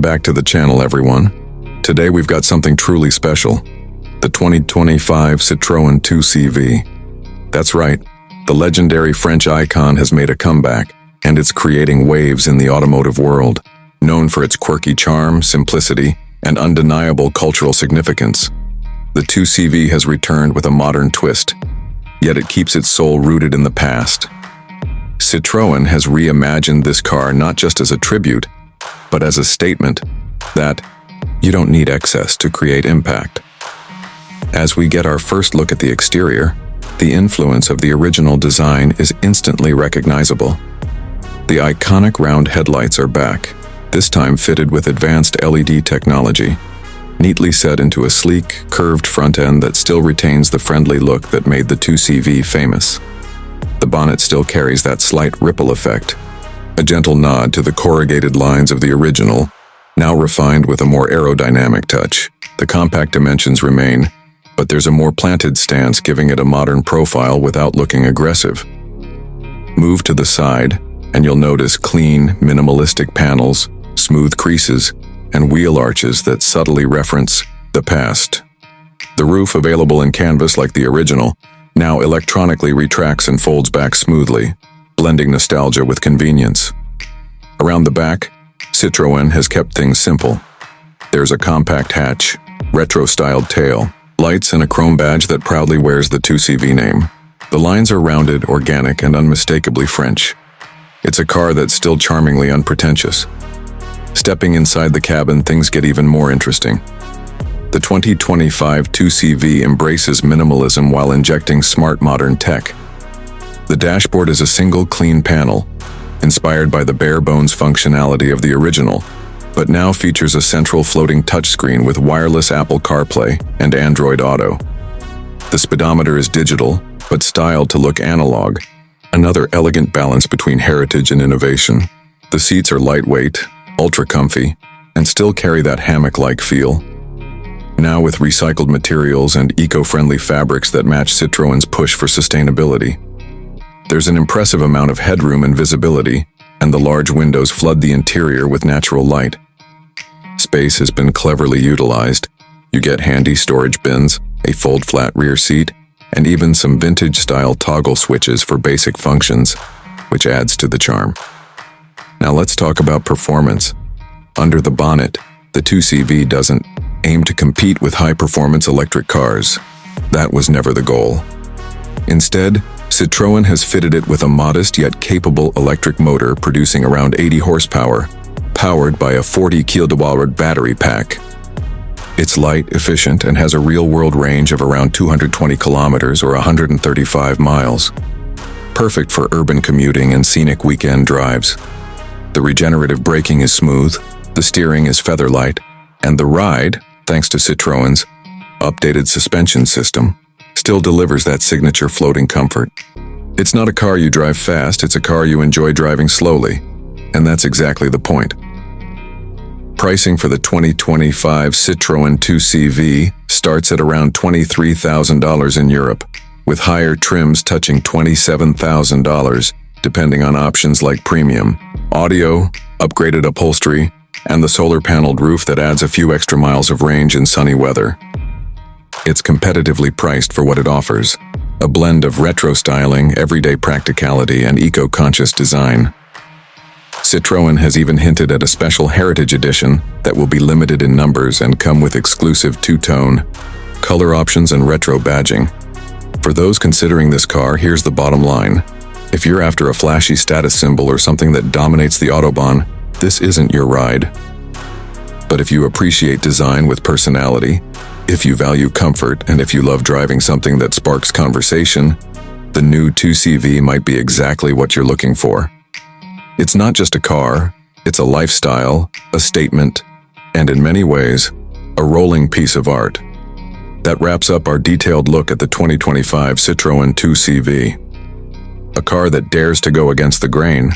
Welcome back to the channel, everyone. Today we've got something truly special. The 2025 Citroën 2CV. That's right, the legendary French icon has made a comeback, and it's creating waves in the automotive world. Known for its quirky charm, simplicity, and undeniable cultural significance, the 2CV has returned with a modern twist, yet it keeps its soul rooted in the past. Citroën has reimagined this car not just as a tribute, but as a statement that you don't need excess to create impact. As we get our first look at the exterior, the influence of the original design is instantly recognizable. The iconic round headlights are back, this time fitted with advanced LED technology, neatly set into a sleek, curved front end that still retains the friendly look that made the 2CV famous. The bonnet still carries that slight ripple effect, a gentle nod to the corrugated lines of the original, now refined with a more aerodynamic touch. The compact dimensions remain, but there's a more planted stance giving it a modern profile without looking aggressive. Move to the side, and you'll notice clean, minimalistic panels, smooth creases, and wheel arches that subtly reference the past. The roof, available in canvas like the original, now electronically retracts and folds back smoothly, blending nostalgia with convenience. Around the back, Citroën has kept things simple. There's a compact hatch, retro-styled tail, lights, and a chrome badge that proudly wears the 2CV name. The lines are rounded, organic, and unmistakably French. It's a car that's still charmingly unpretentious. Stepping inside the cabin, things get even more interesting. The 2025 2CV embraces minimalism while injecting smart modern tech. The dashboard is a single clean panel, inspired by the bare-bones functionality of the original, but now features a central floating touchscreen with wireless Apple CarPlay and Android Auto. The speedometer is digital, but styled to look analog, another elegant balance between heritage and innovation. The seats are lightweight, ultra-comfy, and still carry that hammock-like feel. Now with recycled materials and eco-friendly fabrics that match Citroën's push for sustainability. There's an impressive amount of headroom and visibility, and the large windows flood the interior with natural light. Space has been cleverly utilized. You get handy storage bins, a fold-flat rear seat, and even some vintage-style toggle switches for basic functions, which adds to the charm. Now let's talk about performance. Under the bonnet, the 2CV doesn't aim to compete with high-performance electric cars. That was never the goal. Instead, Citroën has fitted it with a modest yet capable electric motor producing around 80 horsepower, powered by a 40 kWh battery pack. It's light, efficient, and has a real-world range of around 220 kilometers or 135 miles. Perfect for urban commuting and scenic weekend drives. The regenerative braking is smooth, the steering is feather-light, and the ride, thanks to Citroën's updated suspension system, still delivers that signature floating comfort. It's not a car you drive fast, it's a car you enjoy driving slowly, and that's exactly the point. Pricing for the 2025 Citroën 2CV starts at around $23,000 in Europe, with higher trims touching $27,000, depending on options like premium audio, upgraded upholstery, and the solar-paneled roof that adds a few extra miles of range in sunny weather. It's competitively priced for what it offers, a blend of retro styling, everyday practicality, and eco-conscious design. Citroën has even hinted at a special heritage edition that will be limited in numbers and come with exclusive two-tone color options and retro badging. For those considering this car, here's the bottom line. If you're after a flashy status symbol or something that dominates the Autobahn, this isn't your ride. But if you appreciate design with personality, if you value comfort, and if you love driving something that sparks conversation, the new 2CV might be exactly what you're looking for. It's not just a car, it's a lifestyle, a statement, and in many ways, a rolling piece of art. That wraps up our detailed look at the 2025 Citroën 2CV. A car that dares to go against the grain,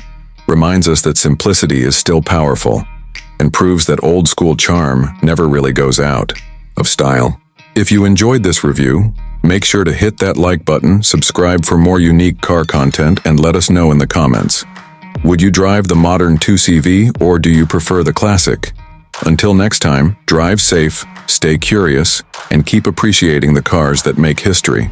reminds us that simplicity is still powerful, and proves that old-school charm never really goes out of style. If you enjoyed this review, make sure to hit that like button, subscribe for more unique car content, and let us know in the comments. Would you drive the modern 2CV or do you prefer the classic? Until next time, drive safe, stay curious, and keep appreciating the cars that make history.